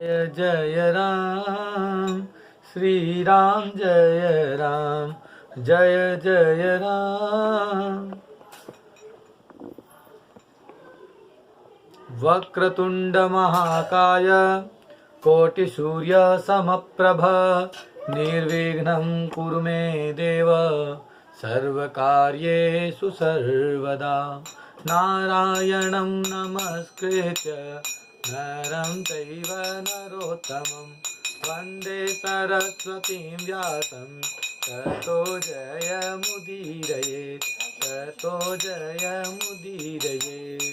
जय जय राम श्री राम जय राम जय जय राम। वक्रतुंड महाकाय कोटि सूर्य समप्रभ निर्विघ्नं कुरु मे देव सर्वकार्येषु सर्वदा। नारायणं नमस्कृत्य नरं चैव नरोत्तमं वन्दे सरस्वतीं व्यासं ततो जयमुदीरयेत् ततो जयमुदीरयेत्।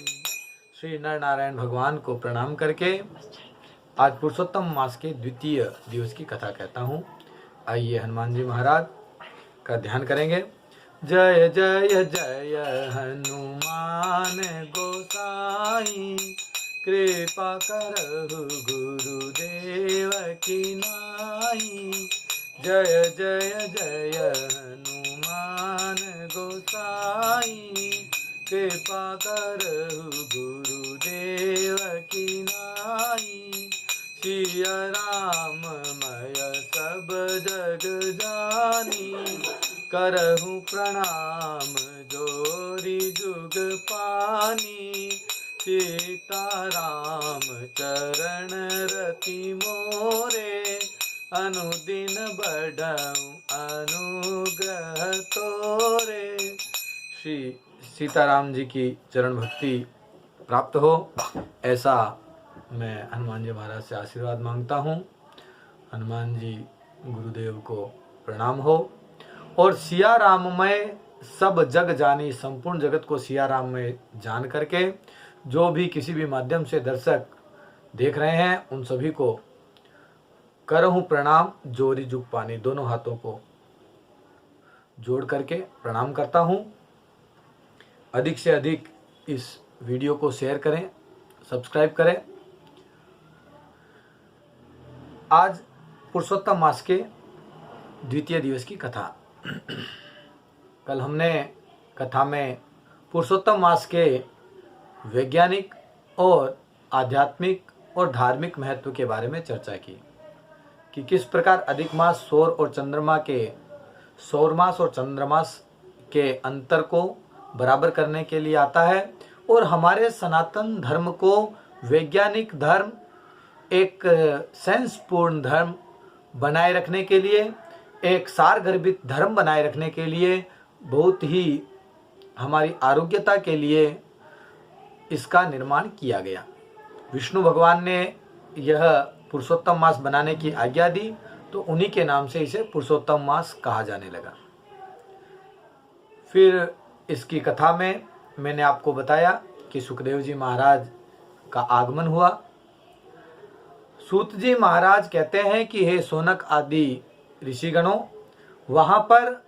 श्री नर नारायण भगवान को प्रणाम करके आज पुरुषोत्तम मास के द्वितीय दिवस की कथा कहता हूँ। आइए हनुमान जी महाराज का ध्यान करेंगे। जय जय जय हनुमान गोसाई कृपा करहु गुरुदेव की नाई। जय जय जय हनुमान गोसाई कृपा करहु गुरुदेव की नाई। सिया राम मय सब जग जानी करहु प्रणाम जोरी जुग पानी। सीताराम चरण रति मोरे अनुदिन बढ़ाऊं अनुग्रह तोरे। श्री सीताराम जी की चरण भक्ति प्राप्त हो, ऐसा मैं हनुमान जी महाराज से आशीर्वाद मांगता हूँ। हनुमान जी गुरुदेव को प्रणाम हो। और सिया राममय सब जग जानी, संपूर्ण जगत को सिया राम में जान करके जो भी किसी भी माध्यम से दर्शक देख रहे हैं उन सभी को करहूँ प्रणाम जोरी जुग पानी। दोनों हाथों को जोड़ करके प्रणाम करता हूँ। अधिक से अधिक इस वीडियो को शेयर करें, सब्सक्राइब करें। आज पुरुषोत्तम मास के द्वितीय दिवस की कथा। कल हमने कथा में पुरुषोत्तम मास के वैज्ञानिक और आध्यात्मिक और धार्मिक महत्व के बारे में चर्चा की कि किस प्रकार अधिक मास सौर और चंद्रमा के सौरमास और चंद्रमास के अंतर को बराबर करने के लिए आता है और हमारे सनातन धर्म को वैज्ञानिक धर्म, एक सेंसपूर्ण धर्म बनाए रखने के लिए, एक सारगर्भित धर्म बनाए रखने के लिए, बहुत ही हमारी आरोग्यता के लिए इसका निर्माण किया गया। विष्णु भगवान ने यह पुरुषोत्तम मास बनाने की आज्ञा दी तो उन्हीं के नाम से इसे पुरुषोत्तम मास कहा जाने लगा। फिर इसकी कथा में मैंने आपको बताया कि सुखदेव जी महाराज का आगमन हुआ। सूत जी महाराज कहते हैं कि हे सोनक आदि ऋषिगणों, वहां पर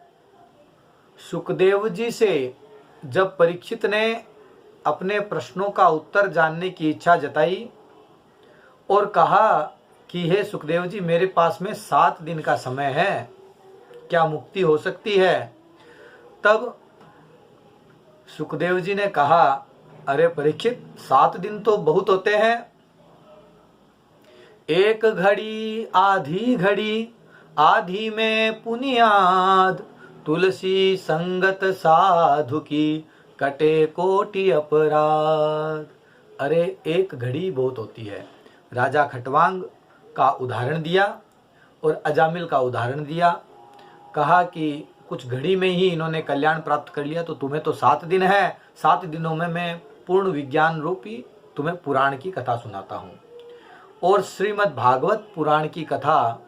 सुखदेव जी से जब परीक्षित ने अपने प्रश्नों का उत्तर जानने की इच्छा जताई और कहा कि हे सुखदेव जी, मेरे पास में 7 दिन का समय है, क्या मुक्ति हो सकती है? तब सुखदेव जी ने कहा, अरे परीक्षित, 7 दिन तो बहुत होते हैं। एक घड़ी आधी घड़ी आधी में पुनियाद, तुलसी संगत साधु की कटे कोटि अपराध। अरे एक घड़ी बहुत होती है। राजा खटवांग का उदाहरण दिया और अजामिल का उदाहरण दिया। कहा कि कुछ घड़ी में ही इन्होंने कल्याण प्राप्त कर लिया, तो तुम्हें तो 7 दिन है। 7 दिनों में मैं पूर्ण विज्ञान रूपी तुम्हें पुराण की कथा सुनाता हूँ। और श्रीमद् भागवत पुराण की कथा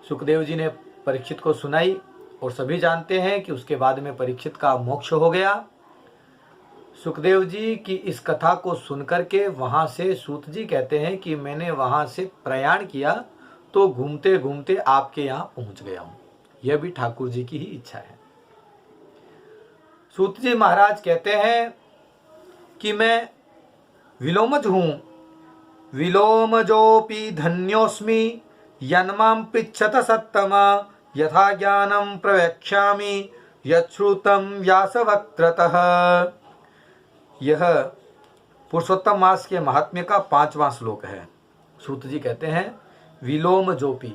सुखदेव जी ने परीक्षित को सुनाई और सभी जानते हैं कि उसके बाद में परीक्षित का मोक्ष हो गया। सुखदेव जी की इस कथा को सुनकर के वहां से सूत जी कहते हैं कि मैंने वहां से प्रयाण किया तो घूमते घूमते आपके यहाँ पहुंच गया हूं। यह भी ठाकुर जी की ही इच्छा है। सूत जी महाराज कहते हैं कि मैं विलोमज हूं, विलोमजोपि धन्योस्मि यन्मां पृच्छत सत्तमा यथा ज्ञानं प्रवक्ष्यामि यच्छ्रुतं व्यासवक्त्रतः। यह पुरुषोत्तम मास के महात्म्य का 5वां श्लोक है। सूत जी कहते हैं विलोम जोपी।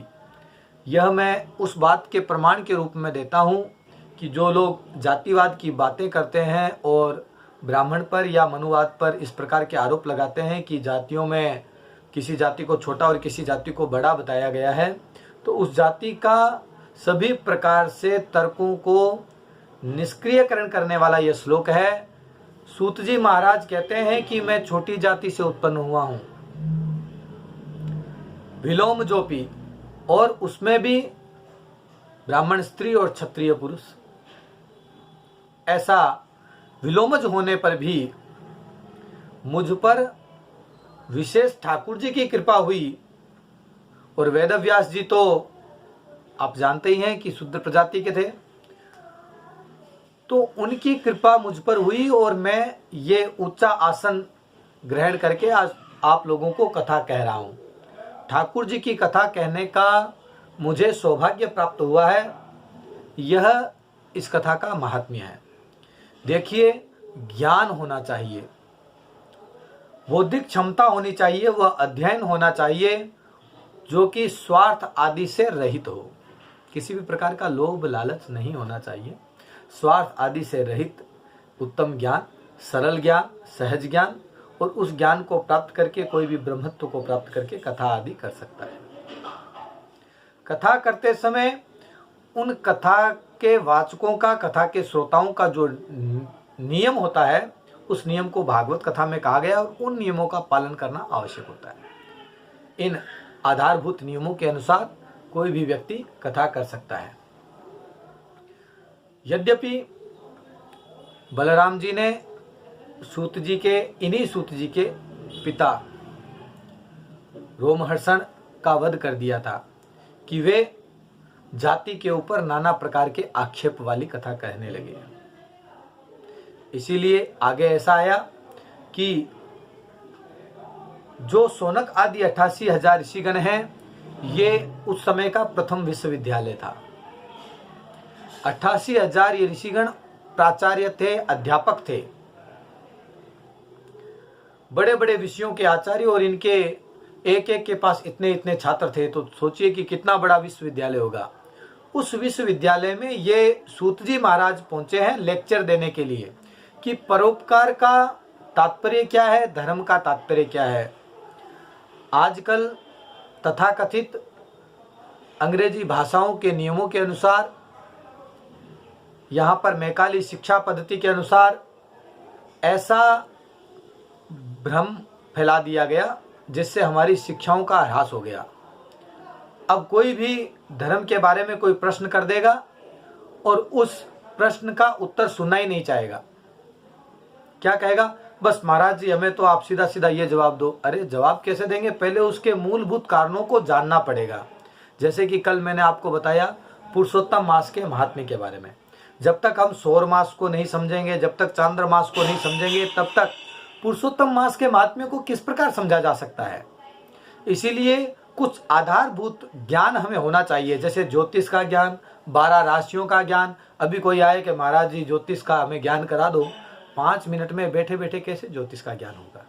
यह मैं उस बात के प्रमाण के रूप में देता हूँ कि जो लोग जातिवाद की बातें करते हैं और ब्राह्मण पर या मनुवाद पर इस प्रकार के आरोप लगाते हैं कि जातियों में किसी जाति को छोटा और किसी जाति को बड़ा बताया गया है, तो उस जाति का सभी प्रकार से तर्कों को निष्क्रियकरण करने वाला यह श्लोक है। सूत जी महाराज कहते हैं कि मैं छोटी जाति से उत्पन्न हुआ हूं, विलोम जोपी, और उसमें भी ब्राह्मण स्त्री और क्षत्रिय पुरुष। ऐसा विलोमज होने पर भी मुझ पर विशेष ठाकुर जी की कृपा हुई। और वेदव्यास जी तो आप जानते ही हैं कि शूद्र प्रजाति के थे, तो उनकी कृपा मुझ पर हुई और मैं ये ऊंचा आसन ग्रहण करके आज आप लोगों को कथा कह रहा हूं। ठाकुर जी की कथा कहने का मुझे सौभाग्य प्राप्त हुआ है, यह इस कथा का महात्म्य है। देखिए, ज्ञान होना चाहिए, बौद्धिक क्षमता होनी चाहिए, वह अध्ययन होना चाहिए जो कि स्वार्थ आदि से रहित हो। किसी भी प्रकार का लोभ लालच नहीं होना चाहिए। स्वार्थ आदि से रहित उत्तम ज्ञान, सरल ज्ञान, सहज ज्ञान, और उस ज्ञान को प्राप्त करके कोई भी ब्रह्मत्व को प्राप्त करके कथा आदि कर सकता है। कथा करते समय उन कथा के वाचकों का, कथा के श्रोताओं का जो नियम होता है, उस नियम को भागवत कथा में कहा गया और उन नियमों का पालन करना आवश्यक होता है। इन आधारभूत नियमों के अनुसार कोई भी व्यक्ति कथा कर सकता है। यद्यपि बलराम जी ने सूत जी के, इन्हीं सूत जी के पिता रोमहर्षण का वध कर दिया था कि वे जाति के ऊपर नाना प्रकार के आक्षेप वाली कथा कहने लगे। इसीलिए आगे ऐसा आया कि जो सोनक आदि 88,000 ऋषिगण हैं, ये उस समय का प्रथम विश्वविद्यालय था। 88,000 ये ऋषिगण प्राचार्य थे, अध्यापक थे, बड़े बड़े विषयों के आचार्य, और इनके एक एक के पास इतने इतने छात्र थे। तो सोचिए कि कितना बड़ा विश्वविद्यालय होगा। उस विश्वविद्यालय में ये सूत जी महाराज पहुंचे हैं लेक्चर देने के लिए कि परोपकार का तात्पर्य क्या है, धर्म का तात्पर्य क्या है। आजकल तथाकथित अंग्रेजी भाषाओं के नियमों के अनुसार, यहाँ पर मैकाली शिक्षा पद्धति के अनुसार ऐसा भ्रम फैला दिया गया जिससे हमारी शिक्षाओं का ह्रास हो गया। अब कोई भी धर्म के बारे में कोई प्रश्न कर देगा और उस प्रश्न का उत्तर सुनना ही नहीं चाहेगा। क्या कहेगा? बस महाराज जी, हमें तो आप सीधा सीधा ये जवाब दो। अरे जवाब कैसे देंगे? पहले उसके मूलभूत कारणों को जानना पड़ेगा। जैसे कि कल मैंने आपको बताया पुरुषोत्तम मास के महात्म्य के बारे में। जब तक हम सौर मास को नहीं समझेंगे, जब तक चांद्र मास को नहीं समझेंगे, तब तक पुरुषोत्तम मास के महात्म्य को किस प्रकार समझा जा सकता है। इसीलिए कुछ आधारभूत ज्ञान हमें होना चाहिए, जैसे ज्योतिष का ज्ञान, 12 राशियों का ज्ञान। अभी कोई आए कि महाराज जी ज्योतिष का हमें ज्ञान करा दो, 5 मिनट में बैठे बैठे कैसे ज्योतिष का ज्ञान होगा।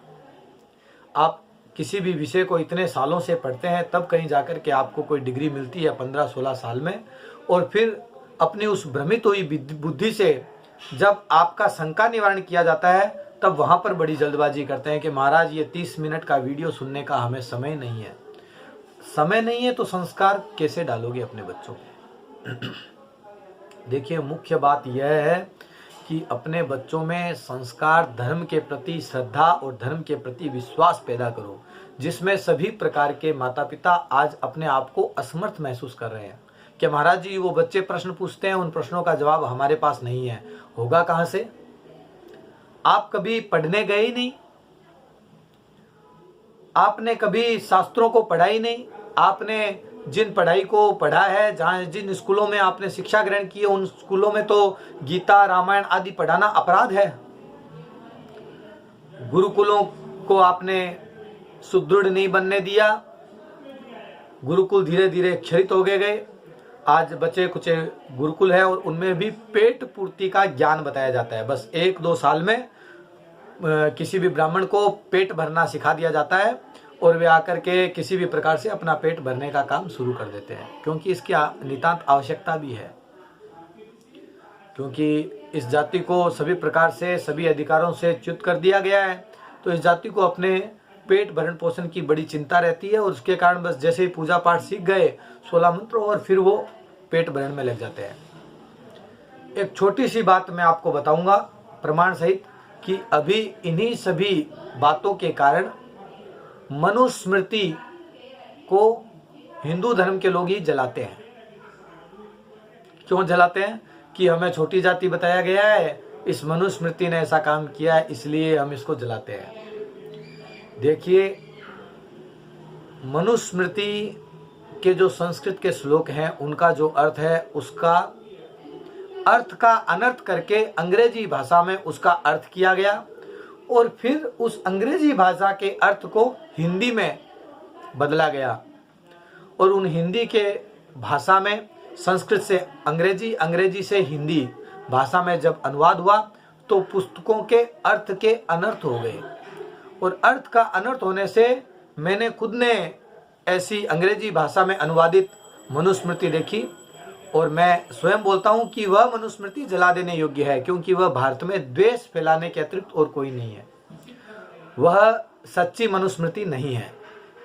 आप किसी भी विषय को इतने सालों से पढ़ते हैं, तब कहीं जाकर के आपको कोई डिग्री मिलती है 15-16 साल में, और फिर अपनी उस भ्रमित हुई बुद्धि से जब आपका शंका निवारण किया जाता है, तब वहां पर बड़ी जल्दबाजी करते हैं कि महाराज ये 30 मिनट का वीडियो सुनने का हमें समय नहीं है। समय नहीं है तो संस्कार कैसे डालोगे अपने बच्चों को? देखिए, मुख्य बात यह है कि अपने बच्चों में संस्कार, धर्म के प्रति श्रद्धा और धर्म के प्रति विश्वास पैदा करो, जिसमें सभी प्रकार के माता पिता आज अपने आप को असमर्थ महसूस कर रहे हैं कि महाराज जी वो बच्चे प्रश्न पूछते हैं, उन प्रश्नों का जवाब हमारे पास नहीं है। होगा कहां से? आप कभी पढ़ने गए ही नहीं, आपने कभी शास्त्रों को पढ़ा ही नहीं। आपने जिन पढ़ाई को पढ़ा है, जहाँ जिन स्कूलों में आपने शिक्षा ग्रहण की है, उन स्कूलों में तो गीता, रामायण आदि पढ़ाना अपराध है। गुरुकुलों को आपने सुदृढ़ नहीं बनने दिया, गुरुकुल धीरे धीरे क्षरित हो गए। आज बचे कुछ गुरुकुल है और उनमें भी पेट पूर्ति का ज्ञान बताया जाता है। बस 1-2 साल में किसी भी ब्राह्मण को पेट भरना सिखा दिया जाता है और वे आकर के किसी भी प्रकार से अपना पेट भरने का काम शुरू कर देते हैं, क्योंकि इसकी नितांत आवश्यकता भी है। क्योंकि इस जाति को सभी प्रकार से सभी अधिकारों से च्युत कर दिया गया है, तो इस जाति को अपने पेट भरण पोषण की बड़ी चिंता रहती है, और उसके कारण बस जैसे ही पूजा पाठ सीख गए 16 मंत्र, और फिर वो पेट भरण में लग जाते हैं। एक छोटी सी बात मैं आपको बताऊंगा प्रमाण सहित कि अभी इन्हीं सभी बातों के कारण मनुस्मृति को हिंदू धर्म के लोग ही जलाते हैं। क्यों जलाते हैं? कि हमें छोटी जाति बताया गया है, इस मनुस्मृति ने ऐसा काम किया है, इसलिए हम इसको जलाते हैं। देखिए, मनुस्मृति के जो संस्कृत के श्लोक हैं उनका जो अर्थ है, उसका अर्थ का अनर्थ करके अंग्रेजी भाषा में उसका अर्थ किया गया, और फिर उस अंग्रेजी भाषा के अर्थ को हिंदी में बदला गया, और उन हिंदी के भाषा में संस्कृत से अंग्रेजी, अंग्रेजी से हिंदी भाषा में जब अनुवाद हुआ तो पुस्तकों के अर्थ के अनर्थ हो गए, और अर्थ का अनर्थ होने से मैंने खुद ने ऐसी अंग्रेजी भाषा में अनुवादित मनुस्मृति देखी, और मैं स्वयं बोलता हूं कि वह मनुस्मृति जला देने योग्य है, क्योंकि वह भारत में द्वेष फैलाने के अतिरिक्त और कोई नहीं है, वह सच्ची मनुस्मृति नहीं है।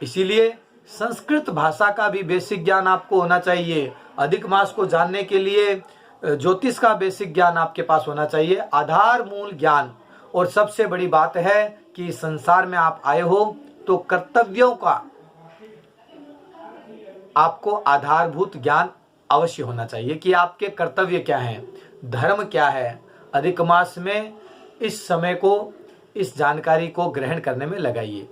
इसीलिए संस्कृत भाषा का भी बेसिक ज्ञान आपको होना चाहिए। अधिक मास को जानने के लिए ज्योतिष का बेसिक ज्ञान आपके पास होना चाहिए, आधार मूल ज्ञान। और सबसे बड़ी बात है कि संसार में आप आए हो तो कर्तव्यों का आपको आधारभूत ज्ञान अवश्य होना चाहिए कि आपके कर्तव्य क्या हैं, धर्म क्या है। अधिक मास में इस समय को, इस जानकारी को ग्रहण करने में लगाइए।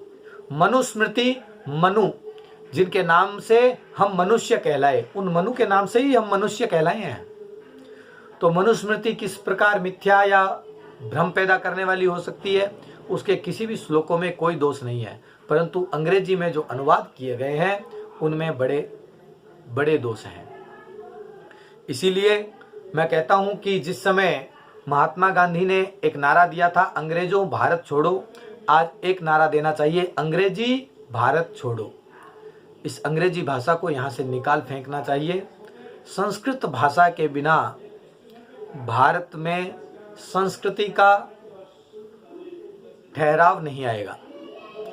मनुस्मृति, मनु जिनके नाम से हम मनुष्य कहलाए, उन मनु के नाम से ही हम मनुष्य कहलाए हैं। तो मनुस्मृति किस प्रकार मिथ्या या भ्रम पैदा करने वाली हो सकती है, उसके किसी भी श्लोकों में कोई दोष नहीं है, परंतु अंग्रेजी में जो अनुवाद किए गए हैं उनमें बड़े बड़े दोष हैं। इसीलिए मैं कहता हूं कि जिस समय महात्मा गांधी ने एक नारा दिया था, अंग्रेजों भारत छोड़ो, आज एक नारा देना चाहिए, अंग्रेजी भारत छोड़ो। इस अंग्रेजी भाषा को यहाँ से निकाल फेंकना चाहिए। संस्कृत भाषा के बिना भारत में संस्कृति का ठहराव नहीं आएगा।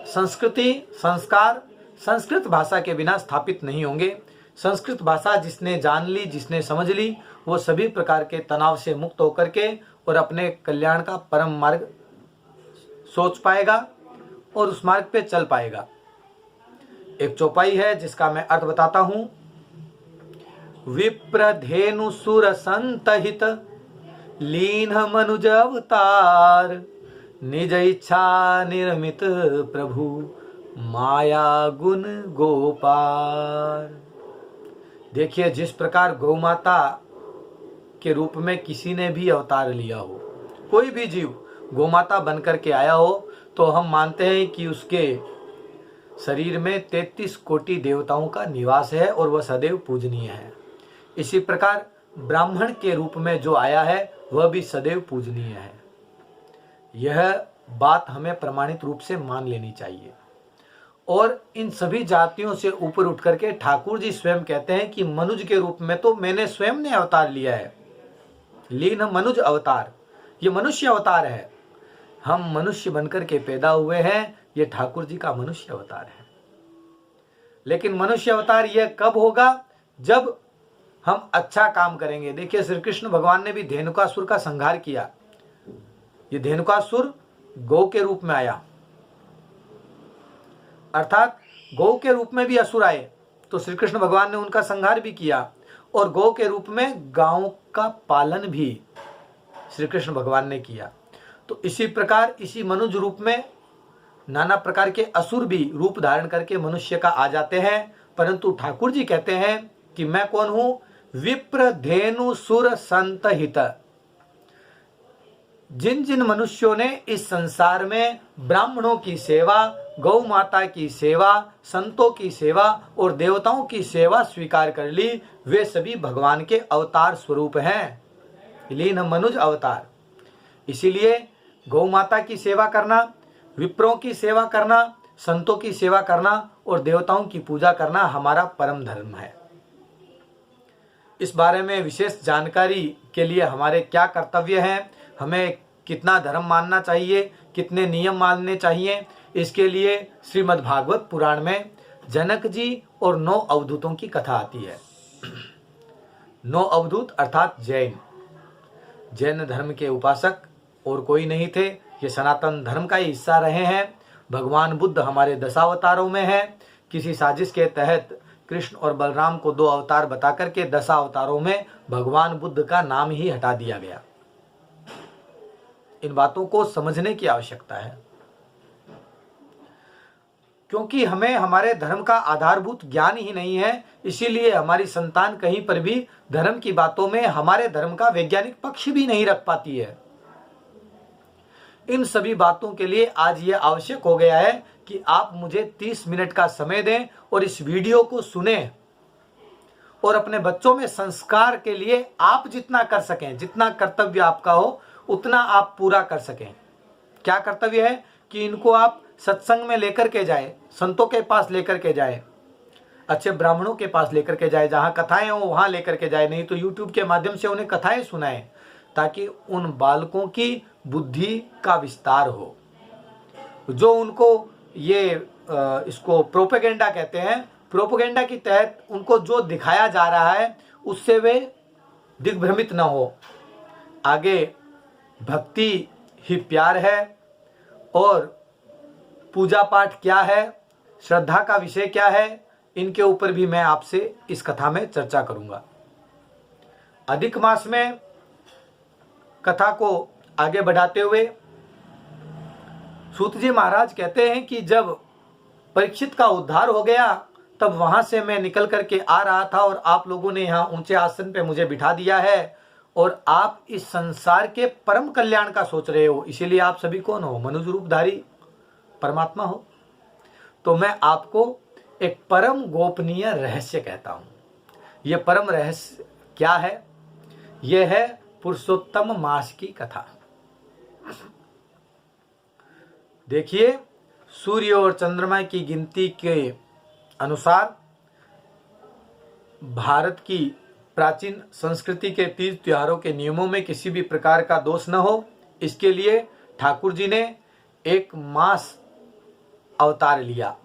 संस्कृति, संस्कार संस्कृत भाषा के बिना स्थापित नहीं होंगे। संस्कृत भाषा जिसने जान ली, जिसने समझ ली, वो सभी प्रकार के तनाव से मुक्त होकर के और अपने कल्याण का परम मार्ग सोच पाएगा और उस मार्ग पे चल पाएगा। एक चौपाई है जिसका मैं अर्थ बताता हूं। विप्रधेनु सुर संतहित लीन मनुज अवतार, निज इच्छा निर्मित प्रभु माया गुण गोपार। देखिए, जिस प्रकार गौ माता के रूप में किसी ने भी अवतार लिया हो, कोई भी जीव गौ माता बनकर के आया हो, तो हम मानते हैं कि उसके शरीर में 33 कोटि देवताओं का निवास है और वह सदैव पूजनीय है। इसी प्रकार ब्राह्मण के रूप में जो आया है वह भी सदैव पूजनीय है। यह बात हमें प्रमाणित रूप से मान लेनी चाहिए। और इन सभी जातियों से ऊपर उठ करके ठाकुर जी स्वयं कहते हैं कि मनुज के रूप में तो मैंने स्वयं ने अवतार लिया है। लीन मनुज अवतार, ये मनुष्य अवतार है। हम मनुष्य बनकर के पैदा हुए हैं, ये ठाकुर जी का मनुष्य अवतार है। लेकिन मनुष्य अवतार यह कब होगा? जब हम अच्छा काम करेंगे। देखिए, श्री कृष्ण भगवान ने भी धेनुकासुर का संहार किया। ये धेनुकासुर गौ के रूप में आया, अर्थात गौ के रूप में भी असुर आए, तो श्री कृष्ण भगवान ने उनका संहार भी किया। और गौ के रूप में गायों का पालन भी श्री कृष्ण भगवान ने किया। तो इसी प्रकार इसी मनुज रूप में नाना प्रकार के असुर भी रूप धारण करके मनुष्य का आ जाते हैं। परंतु ठाकुर जी कहते हैं कि मैं कौन हूं? विप्र धेनु सुर संत हित। जिन जिन मनुष्यों ने इस संसार में ब्राह्मणों की सेवा, गौ माता की सेवा, संतों की सेवा और देवताओं की सेवा स्वीकार कर ली, वे सभी भगवान के अवतार स्वरूप हैं। लीन मनुज अवतार। इसीलिए गौ माता की सेवा करना, विप्रों की सेवा करना, संतों की सेवा करना और देवताओं की पूजा करना हमारा परम धर्म है। इस बारे में विशेष जानकारी के लिए हमारे क्या कर्तव्य हैं, हमें कितना धर्म मानना चाहिए, कितने नियम मानने चाहिए, इसके लिए श्रीमद् भागवत पुराण में जनक जी और 9 अवधूतों की कथा आती है। 9 अवधूत अर्थात जैन धर्म के उपासक और कोई नहीं थे, ये सनातन धर्म का ही हिस्सा रहे हैं। भगवान बुद्ध हमारे 10 अवतारों में है। किसी साजिश के तहत कृष्ण और बलराम को 2 अवतार बता करके 10 अवतारों में भगवान बुद्ध का नाम ही हटा दिया गया। इन बातों को समझने की आवश्यकता है, क्योंकि हमें हमारे धर्म का आधारभूत ज्ञान ही नहीं है। इसीलिए हमारी संतान कहीं पर भी धर्म की बातों में हमारे धर्म का वैज्ञानिक पक्ष भी नहीं रख पाती है। इन सभी बातों के लिए आज ये आवश्यक हो गया है कि आप मुझे 30 मिनट का समय दें और इस वीडियो को सुनें और अपने बच्चों में संस्कार के लिए आप जितना कर सकें, जितना कर्तव्य आपका हो उतना आप पूरा कर सकें। क्या कर्तव्य है कि इनको आप सत्संग में लेकर के जाए, संतों के पास लेकर के जाए, अच्छे ब्राह्मणों के पास लेकर के जाए, जहां कथाएं हो वहां लेकर के जाए, नहीं तो यूट्यूब के माध्यम से उन्हें कथाएं सुनाएं, ताकि उन बालकों की बुद्धि का विस्तार हो। जो उनको ये इसको प्रोपेगेंडा कहते हैं, प्रोपेगेंडा के तहत उनको जो दिखाया जा रहा है उससे वे दिग्भ्रमित न हो। आगे भक्ति ही प्यार है और पूजा पाठ क्या है, श्रद्धा का विषय क्या है, इनके ऊपर भी मैं आपसे इस कथा में चर्चा करूंगा। अधिक मास में कथा को आगे बढ़ाते हुए सूत जी महाराज कहते हैं कि जब परीक्षित का उद्धार हो गया तब वहां से मैं निकल करके आ रहा था और आप लोगों ने यहाँ ऊंचे आसन पे मुझे बिठा दिया है और आप इस संसार के परम कल्याण का सोच रहे हो। इसीलिए आप सभी कौन हो? मनुष्य रूपधारी परमात्मा हो। तो मैं आपको एक परम गोपनीय रहस्य कहता हूं। यह परम रहस्य क्या है? यह है पुरुषोत्तम मास की कथा। देखिए, सूर्य और चंद्रमा की गिनती के अनुसार भारत की प्राचीन संस्कृति के तीज त्योहारों के नियमों में किसी भी प्रकार का दोष न हो, इसके लिए ठाकुर जी ने एक मास अवतार लिया।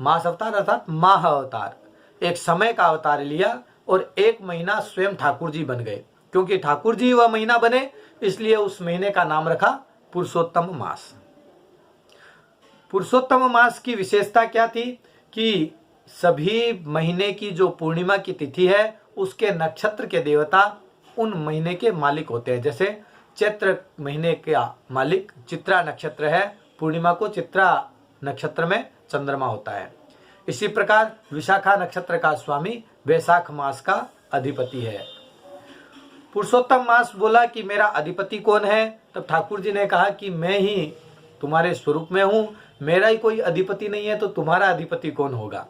मास अवतार अर्थात माह अवतार, एक समय का अवतार लिया और 1 महीना स्वयं ठाकुर जी बन गए। क्योंकि ठाकुर जी वह महीना बने, इसलिए उस महीने का नाम रखा पुरुषोत्तम मास। पुरुषोत्तम मास की विशेषता क्या थी कि सभी महीने की जो पूर्णिमा की तिथि है उसके नक्षत्र के देवता उन महीने के मालिक होते हैं। जैसे चैत्र महीने का मालिक चित्रा नक्षत्र है, पूर्णिमा को चित्रा नक्षत्र में चंद्रमा होता है। इसी प्रकार विशाखा नक्षत्र का स्वामी वैशाख मास का अधिपति है। पुरुषोत्तम मास बोला कि मेरा अधिपति कौन है? तब ठाकुर जी ने कहा कि मैं ही तुम्हारे स्वरूप में हूं, मेरा ही कोई अधिपति नहीं है तो तुम्हारा अधिपति कौन होगा?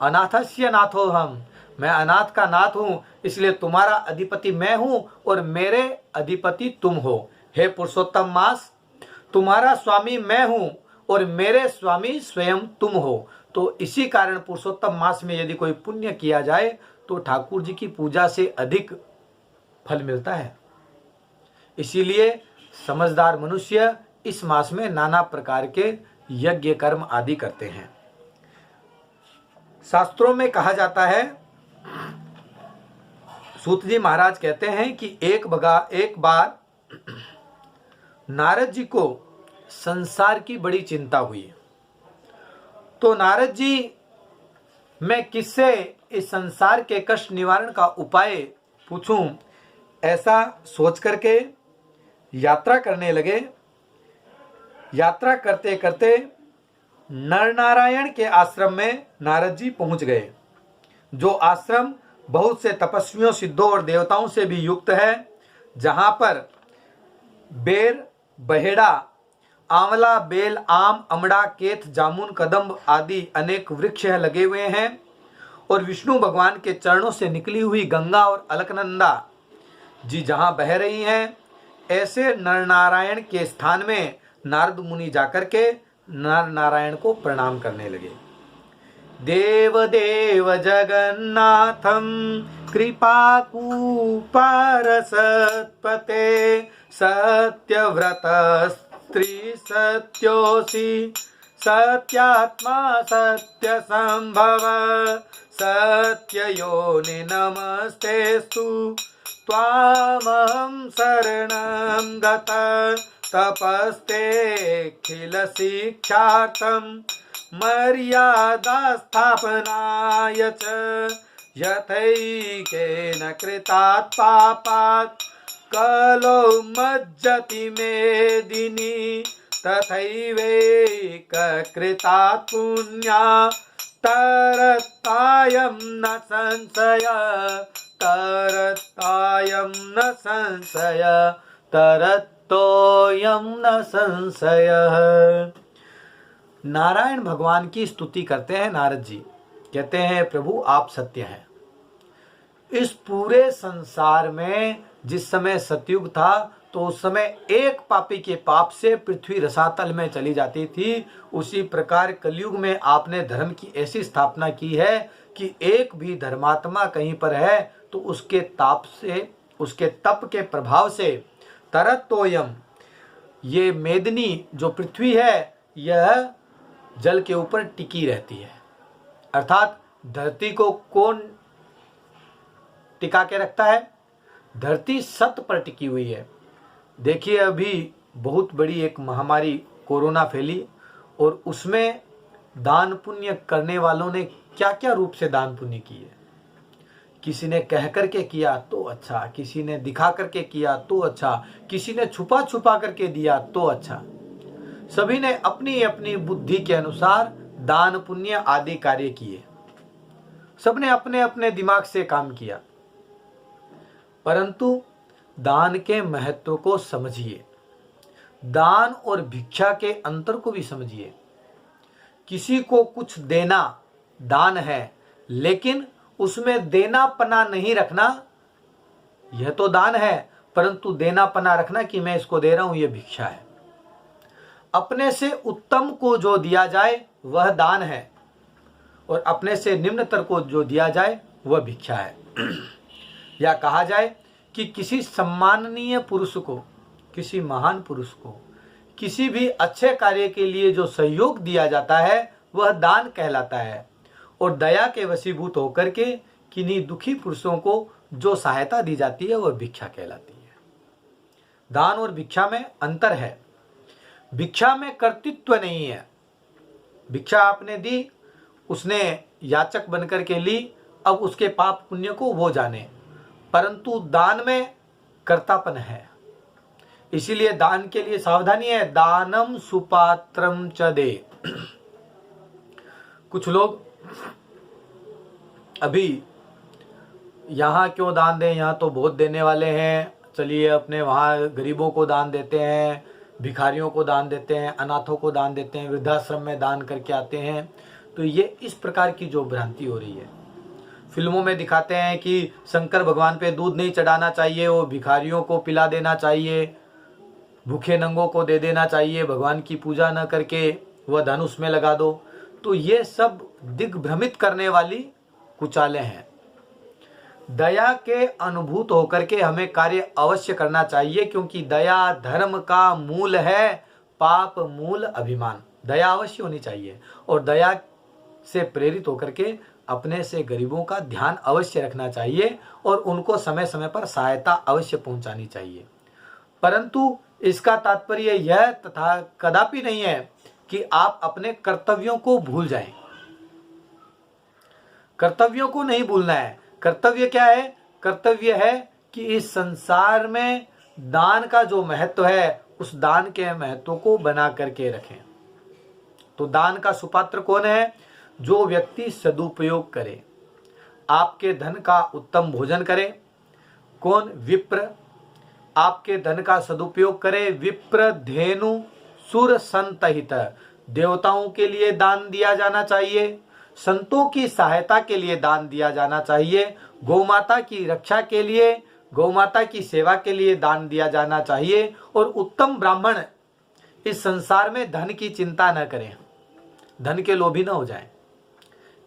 अनाथस्य नाथो हम, मैं अनाथ का नाथ हूं, इसलिए तुम्हारा अधिपति मैं हूं और मेरे अधिपति तुम हो। हे पुरुषोत्तम मास, तुम्हारा स्वामी मैं हूं और मेरे स्वामी स्वयं तुम हो। तो इसी कारण पुरुषोत्तम मास में यदि कोई पुण्य किया जाए तो ठाकुर जी की पूजा से अधिक फल मिलता है। इसीलिए समझदार मनुष्य इस मास में नाना प्रकार के यज्ञ कर्म आदि करते हैं। शास्त्रों में कहा जाता है, सूत जी महाराज कहते हैं कि एक बार नारद जी को संसार की बड़ी चिंता हुई। तो नारद जी, मैं किससे इस संसार के कष्ट निवारण का उपाय पूछूं, ऐसा सोच करके यात्रा करने लगे। यात्रा करते करते नर नारायण के आश्रम में नारद जी पहुंच गए, जो आश्रम बहुत से तपस्वियों, सिद्धों और देवताओं से भी युक्त है, जहां पर बेर, बहेड़ा, आंवला, बेल, आम, अमड़ा, केथ, जामुन, कदम्ब आदि अनेक वृक्ष लगे हुए हैं और विष्णु भगवान के चरणों से निकली हुई गंगा और अलकनंदा जी जहां बह रही हैं, ऐसे नर नारायण के स्थान में नारद मुनि जाकर के नर नारायण को प्रणाम करने लगे। देव देव जगन्नाथम कृपाकूपारसत्पते सत्यव्रत स्त्री सत्योसी सत्यात्मा सत्य संभव सत्ययोनि नमस्तेस्तु त्वामहं शरणं गतः तपस्तेऽखिल शिक्षार्थं मर्यादा स्थापनाय च यथैकेन कृतात् पापात् कलो मज्जति मेदिनी तथैवैककृतात् पुण्या तरत्तायं न संशय तरत्तायं न संशय तरत्तोयं न संशय। नारायण भगवान की स्तुति करते हैं नारद जी। कहते हैं प्रभु आप सत्य हैं। इस पूरे संसार में जिस समय सतयुग था तो उस समय एक पापी के पाप से पृथ्वी रसातल में चली जाती थी। उसी प्रकार कलयुग में आपने धर्म की ऐसी स्थापना की है कि एक भी धर्मात्मा कहीं पर है तो उसके ताप से, उसके तप के प्रभाव से तरत्तोयम, ये मेदिनी जो पृथ्वी है यह जल के ऊपर टिकी रहती है। अर्थात धरती को कौन टिका के रखता है? धरती सत्य पर टिकी हुई है। देखिए अभी बहुत बड़ी एक महामारी कोरोना फैली और उसमें दान पुण्य करने वालों ने क्या क्या रूप से दान पुण्य किए। किसी ने कह करके किया तो अच्छा, किसी ने दिखा करके किया तो अच्छा, किसी ने छुपा छुपा करके दिया तो अच्छा। सभी ने अपनी अपनी बुद्धि के अनुसार दान पुण्य आदि कार्य किए। सबने अपने अपने दिमाग से काम किया। परंतु दान के महत्व को समझिए, दान और भिक्षा के अंतर को भी समझिए। किसी को कुछ देना दान है, लेकिन उसमें देनापना नहीं रखना, यह तो दान है, परंतु देनापना रखना कि मैं इसको दे रहा हूं यह भिक्षा है। अपने से उत्तम को जो दिया जाए वह दान है और अपने से निम्नतर को जो दिया जाए वह भिक्षा है। या कहा जाए कि किसी सम्माननीय पुरुष को, किसी महान पुरुष को किसी भी अच्छे कार्य के लिए जो सहयोग दिया जाता है वह दान कहलाता है। और दया के वशीभूत होकर के किन्हीं दुखी पुरुषों को जो सहायता दी जाती है वह भिक्षा कहलाती है। दान और भिक्षा में अंतर है। भिक्षा में कर्तृत्व नहीं है। भिक्षा आपने दी, उसने याचक बनकर के ली, अब उसके पाप पुण्य को वो जाने। परंतु दान में कर्तापन है। इसीलिए दान के लिए सावधानी है। दानम सुपात्रम च दे। कुछ लोग अभी यहाँ क्यों दान दें, यहाँ तो बहुत देने वाले हैं, चलिए अपने वहाँ गरीबों को दान देते हैं, भिखारियों को दान देते हैं, अनाथों को दान देते हैं, वृद्धाश्रम में दान करके आते हैं। तो ये इस प्रकार की जो भ्रांति हो रही है। फिल्मों में दिखाते हैं कि शंकर भगवान पे दूध नहीं चढ़ाना चाहिए, वो भिखारियों को पिला देना चाहिए, भूखे नंगों को दे देना चाहिए, भगवान की पूजा न करके वह धन उसमें लगा दो। तो ये सब दिग्भ्रमित करने वाली कुचालें हैं। दया के अनुभूत होकर के हमें कार्य अवश्य करना चाहिए, क्योंकि दया धर्म का मूल है, पाप मूल अभिमान। दया अवश्य होनी चाहिए और दया से प्रेरित होकर के अपने से गरीबों का ध्यान अवश्य रखना चाहिए और उनको समय समय पर सहायता अवश्य पहुंचानी चाहिए। परंतु इसका तात्पर्य यह तथा कदापि नहीं है कि आप अपने कर्तव्यों को भूल जाएं। कर्तव्यों को नहीं भूलना है। कर्तव्य क्या है? कर्तव्य है कि इस संसार में दान का जो महत्व है उस दान के महत्व को बना करके रखें। तो दान का सुपात्र कौन है? जो व्यक्ति सदुपयोग करे, आपके धन का उत्तम भोजन करे। कौन? विप्र। आपके धन का सदुपयोग करे। विप्र धेनु सुर संतहित। देवताओं के लिए दान दिया जाना चाहिए, संतों की सहायता के लिए दान दिया जाना चाहिए, गौमाता की रक्षा के लिए, गौमाता की सेवा के लिए दान दिया जाना चाहिए। और उत्तम ब्राह्मण इस संसार में धन की चिंता न करें, धन के लोभी न हो जाएं।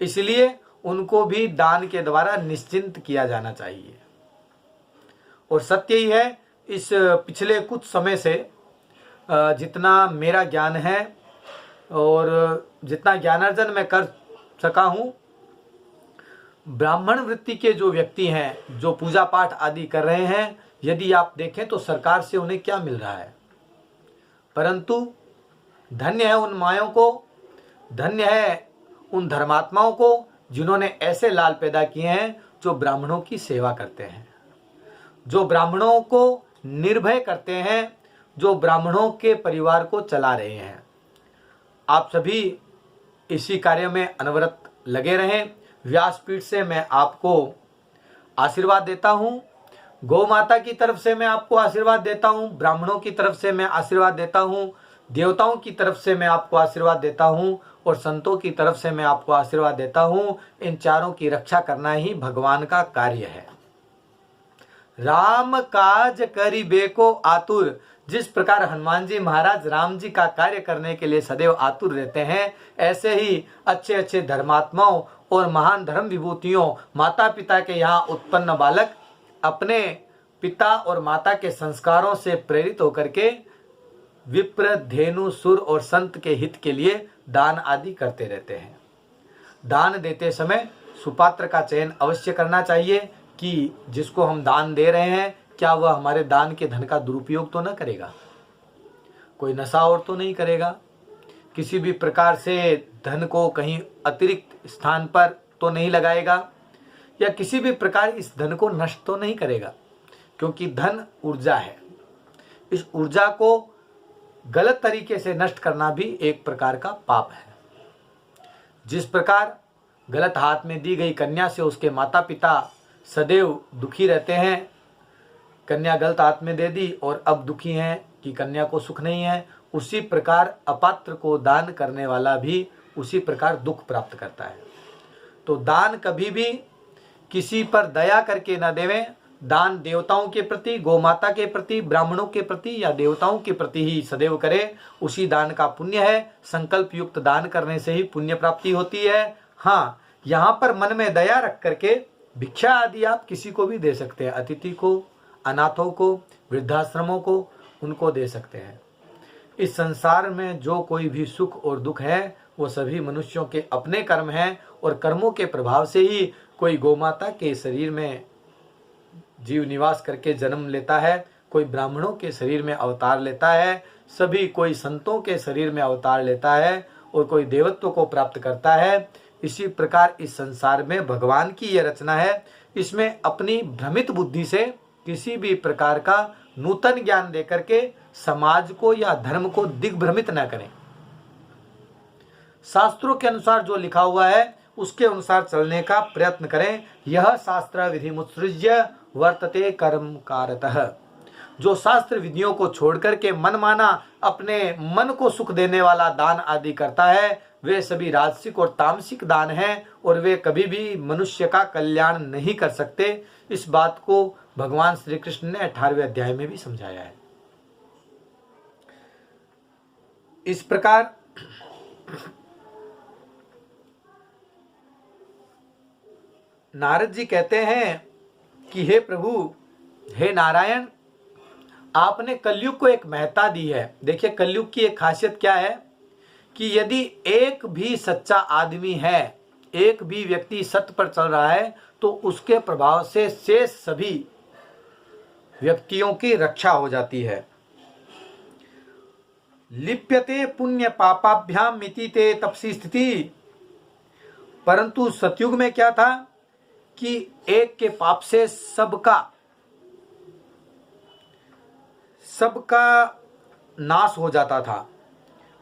इसलिए उनको भी दान के द्वारा निश्चिंत किया जाना चाहिए। और सत्य ही है, इस पिछले कुछ समय से जितना मेरा ज्ञान है और जितना ज्ञानार्जन मैं कर सका हूँ, ब्राह्मण वृत्ति के जो व्यक्ति हैं, जो पूजा पाठ आदि कर रहे हैं, यदि आप देखें तो सरकार से उन्हें क्या मिल रहा है, परंतु धन्य है उन मायों को, धन्य है उन धर्मात्माओं को जिन्होंने ऐसे लाल पैदा किए हैं जो ब्राह्मणों की सेवा करते हैं, जो ब्राह्मणों को निर्भय करते हैं, जो ब्राह्मणों के परिवार को चला रहे हैं। आप सभी इसी कार्य में अनवरत लगे रहें। व्यासपीठ से मैं आपको आशीर्वाद देता हूँ, गौ माता की तरफ से मैं आपको आशीर्वाद देता हूँ, ब्राह्मणों की तरफ से मैं आशीर्वाद देता हूँ, देवताओं की तरफ से मैं आपको आशीर्वाद देता हूँ और संतों की तरफ से मैं आपको आशीर्वाद देता हूँ। इन चारों की रक्षा करना ही भगवान का कार्य है। राम काज करिबे को आतुर, जिस प्रकार हनुमान जी महाराज राम जी का कार्य करने के लिए सदैव आतुर रहते हैं, ऐसे ही अच्छे अच्छे धर्मात्माओं और महान धर्म विभूतियों, माता पिता के यहाँ उत्पन्न बालक अपने पिता और माता के संस्कारों से प्रेरित होकर के विप्र, धेनु, सुर और संत के हित के लिए दान आदि करते रहते हैं। दान देते समय सुपात्र का चयन अवश्य करना चाहिए कि जिसको हम दान दे रहे हैं, क्या वह हमारे दान के धन का दुरुपयोग तो न करेगा, कोई नशा और तो नहीं करेगा, किसी भी प्रकार से धन को कहीं अतिरिक्त स्थान पर तो नहीं लगाएगा, या किसी भी प्रकार इस धन को नष्ट तो नहीं करेगा, क्योंकि धन ऊर्जा है। इस ऊर्जा को गलत तरीके से नष्ट करना भी एक प्रकार का पाप है। जिस प्रकार गलत हाथ में दी गई कन्या से उसके माता पिता सदैव दुखी रहते हैं, कन्या गलत हाथ में दे दी और अब दुखी हैं कि कन्या को सुख नहीं है, उसी प्रकार अपात्र को दान करने वाला भी उसी प्रकार दुख प्राप्त करता है। तो दान कभी भी किसी पर दया करके न देवें। दान देवताओं के प्रति, गौ माता के प्रति, ब्राह्मणों के प्रति या देवताओं के प्रति ही सदैव करें, उसी दान का पुण्य है। संकल्प युक्त दान करने से ही पुण्य प्राप्ति होती है। हाँ, यहाँ पर मन में दया रख करके भिक्षा आदि आप किसी को भी दे सकते हैं, अतिथि को, अनाथों को, वृद्धाश्रमों को, उनको दे सकते हैं। इस संसार में जो कोई भी सुख और दुख है वो सभी मनुष्यों के अपने कर्म हैं और कर्मों के प्रभाव से ही कोई गौमाता के शरीर में जीव निवास करके जन्म लेता है, कोई ब्राह्मणों के शरीर में अवतार लेता है, सभी कोई संतों के शरीर में अवतार लेता है और कोई देवत्व को प्राप्त करता है। इसी प्रकार इस संसार में भगवान की यह रचना है। इसमें अपनी भ्रमित बुद्धि से किसी भी प्रकार का नूतन ज्ञान देकर के समाज को या धर्म को दिग्भ्रमित न करें। शास्त्रों के अनुसार जो लिखा हुआ है उसके अनुसार चलने का प्रयत्न करें। यह शास्त्र विधि मुत्सृज्य वर्तते कर्म कारतः। जो शास्त्र विधियों को छोड़ करके मनमाना अपने मन को सुख देने वाला दान आदि करता है, वे सभी राजसिक और तामसिक दान हैं और वे कभी भी मनुष्य का कल्याण नहीं कर सकते। इस बात को भगवान श्री कृष्ण ने 18वें अध्याय में भी समझाया है। इस प्रकार नारद जी कहते हैं कि हे प्रभु, हे नारायण, आपने कलयुग को एक महत्ता दी है। देखिए, कलयुग की एक खासियत क्या है कि यदि एक भी सच्चा आदमी है, एक भी व्यक्ति सत्य पर चल रहा है, तो उसके प्रभाव से शेष सभी व्यक्तियों की रक्षा हो जाती है। लिप्यते पुण्य पापाभ्याम मिति ते तपसी स्थिति। परंतु सतयुग में क्या था कि एक के पाप से सबका नाश हो जाता था।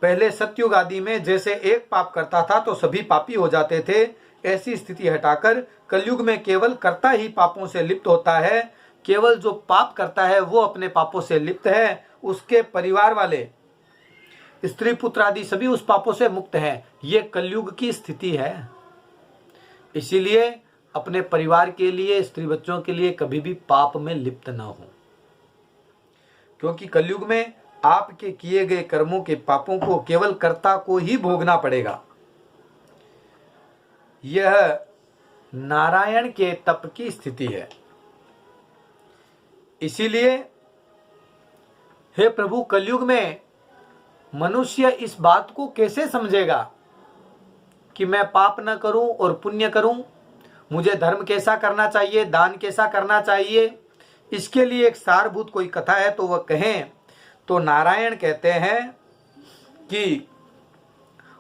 पहले सतयुग आदि में जैसे एक पाप करता था तो सभी पापी हो जाते थे, ऐसी स्थिति हटाकर कलयुग में केवल कर्ता ही पापों से लिप्त होता है। केवल जो पाप करता है वो अपने पापों से लिप्त है, उसके परिवार वाले स्त्री पुत्र आदि सभी उस पापों से मुक्त हैं। ये कलयुग की स्थिति है। इसीलिए अपने परिवार के लिए, स्त्री बच्चों के लिए कभी भी पाप में लिप्त न हो, क्योंकि कलयुग में आपके किए गए कर्मों के पापों को केवल कर्ता को ही भोगना पड़ेगा। यह नारायण के तप की स्थिति है। इसीलिए हे प्रभु, कलयुग में मनुष्य इस बात को कैसे समझेगा कि मैं पाप न करूं और पुण्य करूं, मुझे धर्म कैसा करना चाहिए, दान कैसा करना चाहिए। इसके लिए एक सारभूत कोई कथा है तो वह कहें तो नारायण कहते हैं कि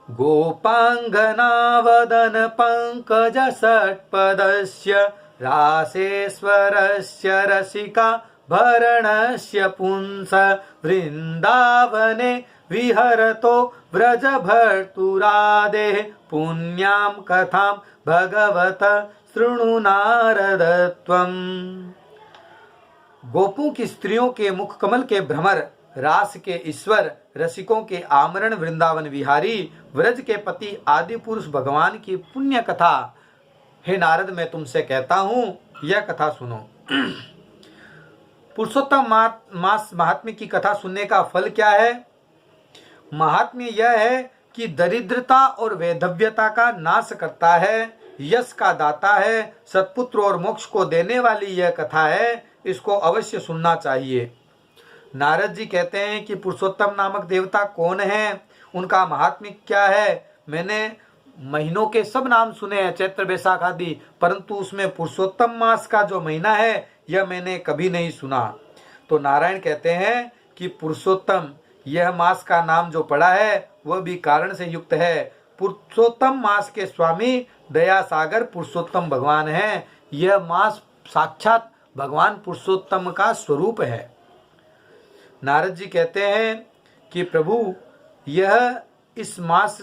गोपांगनावदन पंकज षट्पदस्य रासेश्वरस्य रसिका भरणस्य पुंस वृंदावने विहरतो व्रज भर्तुरादेः पुण्यां कथां भगवत शृणु नारदत्वम्। गोपों की स्त्रियों के मुख कमल के भ्रमर, रास के ईश्वर, रसिकों के आमरण वृंदावन विहारी, व्रज के पति आदि पुरुष भगवान की पुण्य कथा हे नारद मैं तुमसे कहता हूं, यह कथा सुनो। पुरुषोत्तम मास महात्म्य की कथा सुनने का फल क्या है? महात्म्य यह है कि दरिद्रता और वैधव्यता का नाश करता है, यश का दाता है, सत्पुत्र और मोक्ष को देने वाली यह कथा है, इसको अवश्य सुनना चाहिए। नारद जी कहते हैं कि पुरुषोत्तम नामक देवता कौन है, उनका महात्म्य क्या है। मैंने महीनों के सब नाम सुने हैं, चैत्र वैशाख आदि, परंतु उसमें पुरुषोत्तम मास का जो महीना है यह मैंने कभी नहीं सुना। तो नारायण कहते हैं कि पुरुषोत्तम, यह मास का नाम जो पड़ा है वह भी कारण से युक्त है। पुरुषोत्तम मास के स्वामी दया सागर पुरुषोत्तम भगवान हैं। यह मास साक्षात भगवान पुरुषोत्तम का स्वरूप है। नारद जी कहते हैं कि प्रभु, यह इस मास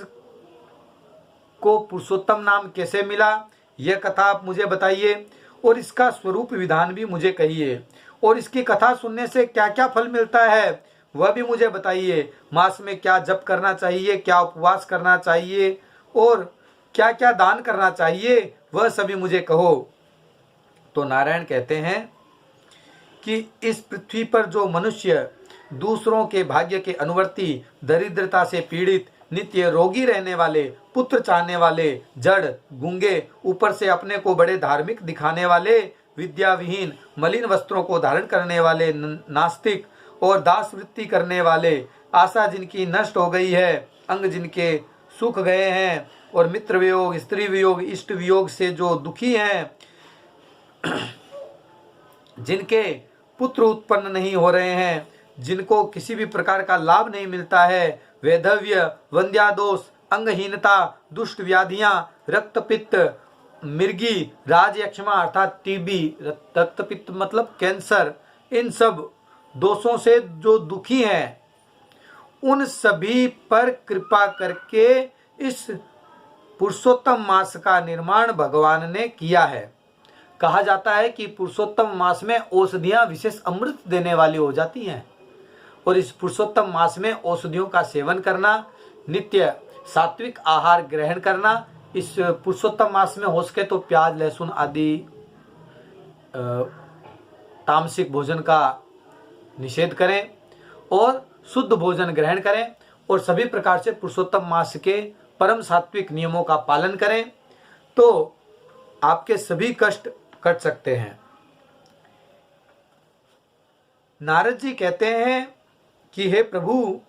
को पुरुषोत्तम नाम कैसे मिला, यह कथा आप मुझे बताइए और इसका स्वरूप विधान भी मुझे कहिए, और इसकी कथा सुनने से क्या क्या फल मिलता है वह भी मुझे बताइए। मास में क्या जप करना चाहिए, क्या उपवास करना चाहिए और क्या क्या दान करना चाहिए, वह सभी मुझे कहो। तो नारायण कहते हैं कि इस पृथ्वी पर जो मनुष्य दूसरों के भाग्य के अनुवर्ती, दरिद्रता से पीड़ित, नित्य रोगी रहने वाले, पुत्र चाहने वाले, जड़, गूंगे, ऊपर से अपने को बड़े धार्मिक दिखाने वाले, विद्या विहीन, मलिन वस्त्रों को धारण करने वाले, नास्तिक और दास वृत्ति करने वाले, आशा जिनकी नष्ट हो गई है, अंग जिनके सूख गए हैं और मित्र वियोग, स्त्री वियोग, इष्ट वियोग से जो दुखी हैं, जिनके पुत्र उत्पन्न नहीं हो रहे हैं, जिनको किसी भी प्रकार का लाभ नहीं मिलता है, वैधव्य, वंध्यादोष, अंगहीनता, दुष्ट व्याधियां, रक्तपित्त, मिर्गी, राजयक्षमा अर्थात टीबी, रक्तपित्त मतलब कैंसर, इन सब दोषों से जो दुखी हैं, उन सभी पर कृपा करके इस पुरुषोत्तम मास का निर्माण भगवान ने किया है। कहा जाता है कि पुरुषोत्तम मास में औषधियां विशेष अमृत देने वाली हो जाती हैं, और इस पुरुषोत्तम मास में औषधियों का सेवन करना, नित्य सात्विक आहार ग्रहण करना, इस पुरुषोत्तम मास में हो सके तो प्याज, लहसुन आदि तामसिक भोजन का निषेध करें और शुद्ध भोजन ग्रहण करें, और सभी प्रकार से पुरुषोत्तम मास के परम सात्विक नियमों का पालन करें, तो आपके सभी कष्ट कट सकते हैं। नारद जी कहते हैं कि हे प्रभु,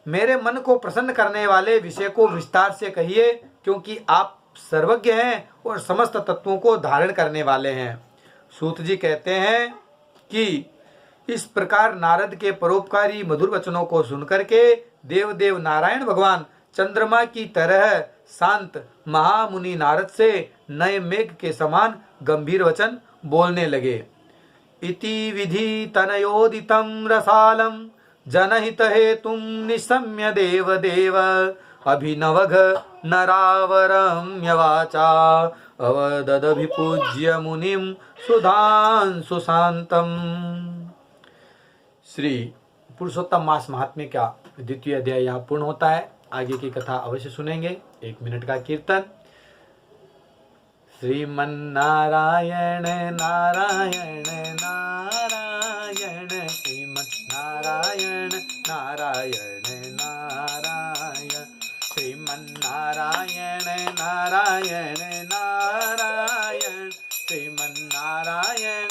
मेरे मन को प्रसन्न करने वाले विषय को विस्तार से कहिए, क्योंकि आप सर्वज्ञ हैं और समस्त तत्वों को धारण करने वाले हैं। सूत जी कहते हैं कि इस प्रकार नारद के परोपकारी मधुर वचनों को सुनकर के देव नारायण भगवान चंद्रमा की तरह शांत महामुनि नारद से नए मेघ के समान गंभीर वचन बोलने लगे। इति विधि तनयोदितं रसालं जनहित हेतुं निशम्य देव देव अभिनवघ नरावरं यवाचा अवददभिपूज्य मुनिं सुधांशु शांतम। श्री पुरुषोत्तम मास महात्म्य का द्वितीय अध्याय यहाँ पूर्ण होता है। आगे की कथा अवश्य सुनेंगे। 1 मिनट का कीर्तन। श्रीमन्नारायण नारायण नारायण, श्रीमन्नारायण नारायण नारायण श्रीमन्नारायण नारायण नारायण श्रीमन्नारायण